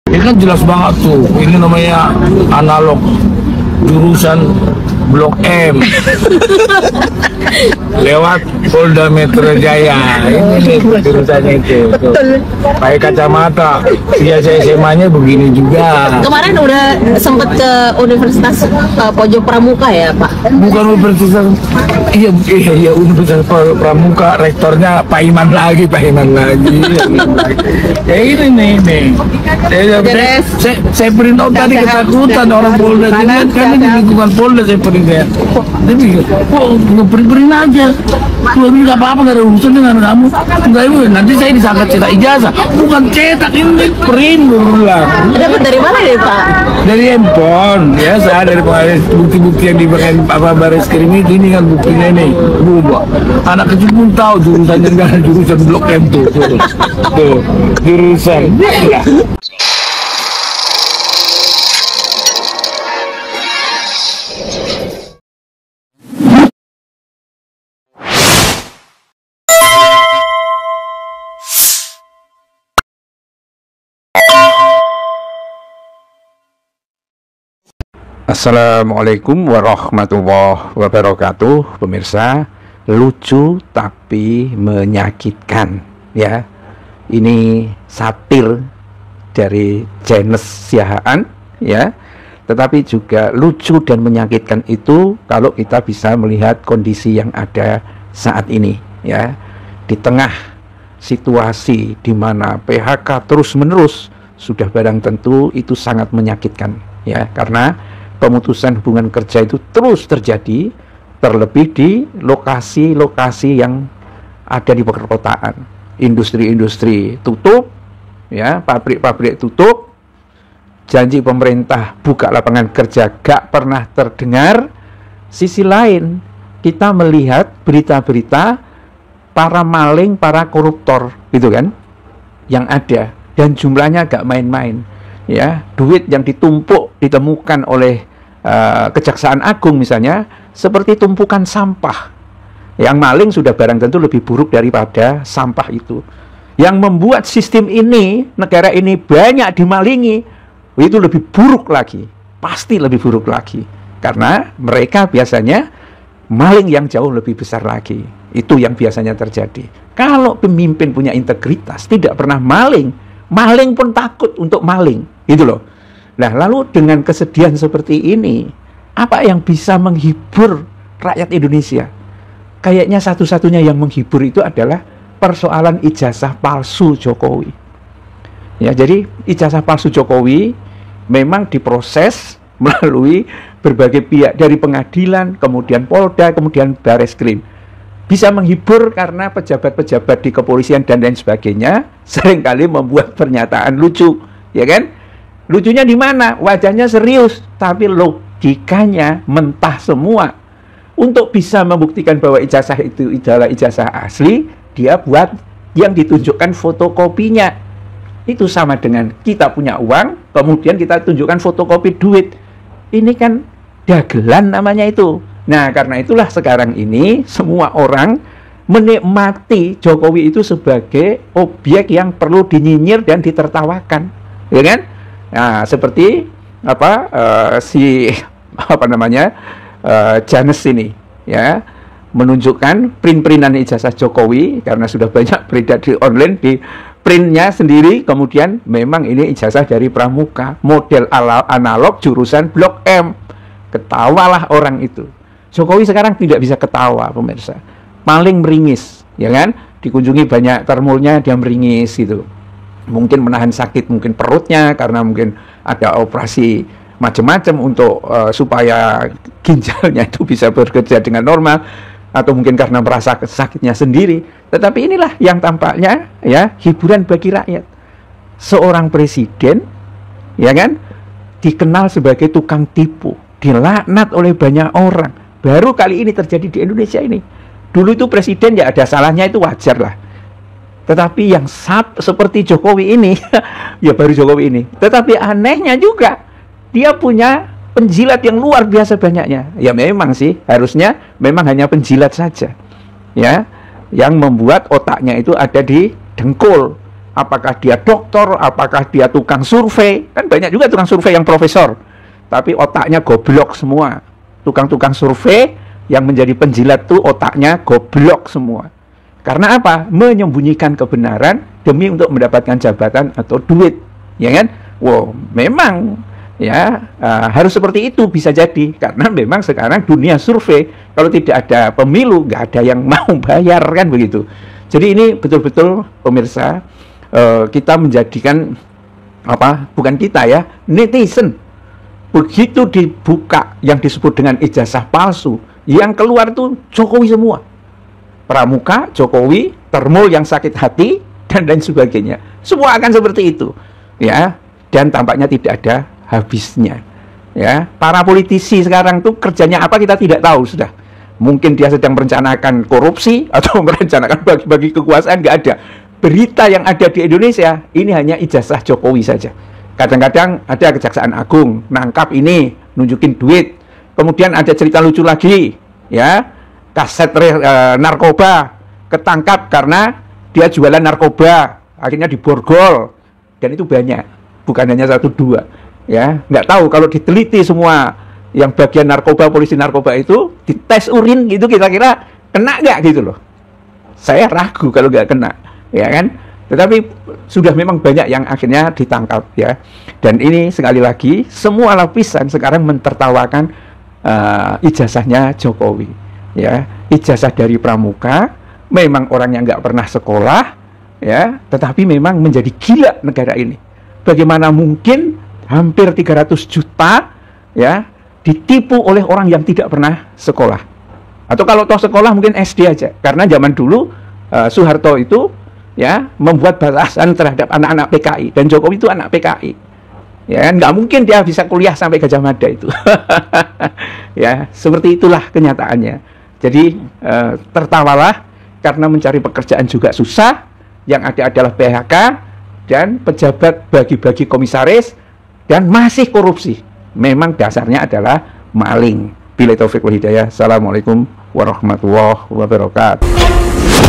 Ini kan jelas banget tuh, ini namanya analog jurusan Blok M lewat Polda Metro Jaya. Ini nih jurusannya itu tuh. Pakai kacamata, biasa SMA-nya begini juga. Kemarin udah sempet ke Universitas Pojok Pramuka ya Pak? Bukan universitas, iya Universitas Pramuka, rektornya Pak Iman lagi. Ya ini nih. Saya print out tadi ketakutan orang Polda, jadi kan di lingkungan Polda saya print ya. Tapi kok ngeprint aja, gua bilang nggak apa-apa, nggak ada urusan dengan kamu. Enggak ibu, nanti saya disangka cetak ijazah, bukan cetak, ini print dulu lah. Dapat dari mana deh Pak? Dari handphone, ya saya dari bukti-bukti yang diberikan Baris Krim ini kan buktinya nih, bu, anak kecil pun tahu jurusannya nggak jurusan Blok M tuh, jurusan. Assalamualaikum warahmatullahi wabarakatuh. Pemirsa, lucu tapi menyakitkan ya. Ini satir dari Janes Siahaan ya. Tetapi juga lucu dan menyakitkan itu kalau kita bisa melihat kondisi yang ada saat ini ya. Di tengah situasi di mana PHK terus-menerus, sudah barang tentu itu sangat menyakitkan ya, karena pemutusan hubungan kerja itu terus terjadi, terlebih di lokasi-lokasi yang ada di perkotaan. Industri-industri tutup, ya, pabrik-pabrik tutup, janji pemerintah buka lapangan kerja gak pernah terdengar. Sisi lain, kita melihat berita-berita para maling, para koruptor, gitu kan, yang ada, dan jumlahnya gak main-main. Ya, duit yang ditemukan oleh Kejaksaan Agung misalnya seperti tumpukan sampah. Yang maling sudah barang tentu lebih buruk daripada sampah itu. Yang membuat sistem ini, negara ini banyak dimalingi, itu lebih buruk lagi, pasti lebih buruk lagi, karena mereka biasanya maling yang jauh lebih besar lagi. Itu yang biasanya terjadi. Kalau pemimpin punya integritas, tidak pernah maling pun takut untuk maling, gitu loh. Nah, lalu dengan kesedihan seperti ini, apa yang bisa menghibur rakyat Indonesia? Kayaknya satu-satunya yang menghibur itu adalah persoalan ijazah palsu Jokowi. Ya, jadi ijazah palsu Jokowi memang diproses melalui berbagai pihak, dari pengadilan, kemudian Polda, kemudian Baris Krim. Bisa menghibur karena pejabat-pejabat di kepolisian dan lain sebagainya seringkali membuat pernyataan lucu, ya kan? Lucunya di mana? Wajahnya serius, tapi logikanya mentah semua. Untuk bisa membuktikan bahwa ijazah itu adalah ijazah asli, dia buat yang ditunjukkan fotokopinya. Itu sama dengan kita punya uang, kemudian kita tunjukkan fotokopi duit. Ini kan dagelan namanya itu. Nah, karena itulah sekarang ini semua orang menikmati Jokowi itu sebagai objek yang perlu dinyinyir dan ditertawakan, ya kan? Nah, seperti Janes ini, ya, menunjukkan print-printan ijazah Jokowi karena sudah banyak beredar di online, di printnya sendiri, kemudian memang ini ijazah dari Pramuka, model analog jurusan Blok M. Ketawalah orang itu. Jokowi sekarang tidak bisa ketawa, pemirsa. Paling meringis, ya kan? Dikunjungi banyak termulnya, dia meringis gitu. Mungkin menahan sakit, mungkin perutnya, karena mungkin ada operasi macam-macam untuk supaya ginjalnya itu bisa bekerja dengan normal, atau mungkin karena merasa sakitnya sendiri. Tetapi inilah yang tampaknya ya hiburan bagi rakyat. Seorang presiden, ya kan, dikenal sebagai tukang tipu, dilaknat oleh banyak orang. Baru kali ini terjadi di Indonesia ini. Dulu itu presiden ya ada salahnya, itu wajar lah. Tetapi yang seperti Jokowi ini, ya baru Jokowi ini. Tetapi anehnya juga, dia punya penjilat yang luar biasa banyaknya. Ya memang sih, harusnya memang hanya penjilat saja, ya, yang membuat otaknya itu ada di dengkul. apakah dia doktor, apakah dia tukang survei. Kan banyak juga tukang survei yang profesor, tapi otaknya goblok semua. Tukang-tukang survei yang menjadi penjilat tuh otaknya goblok semua. Karena apa? Menyembunyikan kebenaran demi untuk mendapatkan jabatan atau duit, ya kan? Wow, memang ya harus seperti itu bisa jadi, karena memang sekarang dunia survei kalau tidak ada pemilu nggak ada yang mau bayar, kan begitu. Jadi ini betul-betul pemirsa, kita menjadikan apa, bukan kita ya, netizen, begitu dibuka yang disebut dengan ijazah palsu, yang keluar tuh Jokowi semua, Pramuka, Jokowi, Termul yang sakit hati, dan lain sebagainya. Semua akan seperti itu, ya. Dan tampaknya tidak ada habisnya, ya. Para politisi sekarang tuh kerjanya apa kita tidak tahu sudah. Mungkin dia sedang merencanakan korupsi atau merencanakan bagi-bagi kekuasaan, nggak ada. Berita yang ada di Indonesia ini hanya ijazah Jokowi saja. Kadang-kadang ada Kejaksaan Agung nangkap ini, nunjukin duit. Kemudian ada cerita lucu lagi, ya. Kaset narkoba ketangkap karena dia jualan narkoba, akhirnya diborgol, dan itu banyak, bukan hanya 1-2, ya. Nggak tahu kalau diteliti semua yang bagian narkoba, polisi narkoba itu dites urin gitu, kira-kira kena nggak gitu loh. Saya ragu kalau nggak kena, ya kan. Tetapi sudah memang banyak yang akhirnya ditangkap, ya. Dan ini sekali lagi semua lapisan sekarang mentertawakan ijazahnya Jokowi. Ya, ijazah dari Pramuka, memang orang yang nggak pernah sekolah, ya, tetapi memang menjadi gila negara ini. Bagaimana mungkin hampir 300 juta, ya, ditipu oleh orang yang tidak pernah sekolah. Atau kalau toh sekolah mungkin SD aja, karena zaman dulu Soeharto itu, ya, membuat batasan terhadap anak-anak PKI, dan Jokowi itu anak PKI. Ya, nggak mungkin dia bisa kuliah sampai Gajah Mada itu. Ya, seperti itulah kenyataannya. Jadi tertawalah, karena mencari pekerjaan juga susah, yang ada adalah PHK, dan pejabat bagi-bagi komisaris, dan masih korupsi. Memang dasarnya adalah maling. Billahi taufiq wal hidayah. Assalamualaikum warahmatullahi wabarakatuh.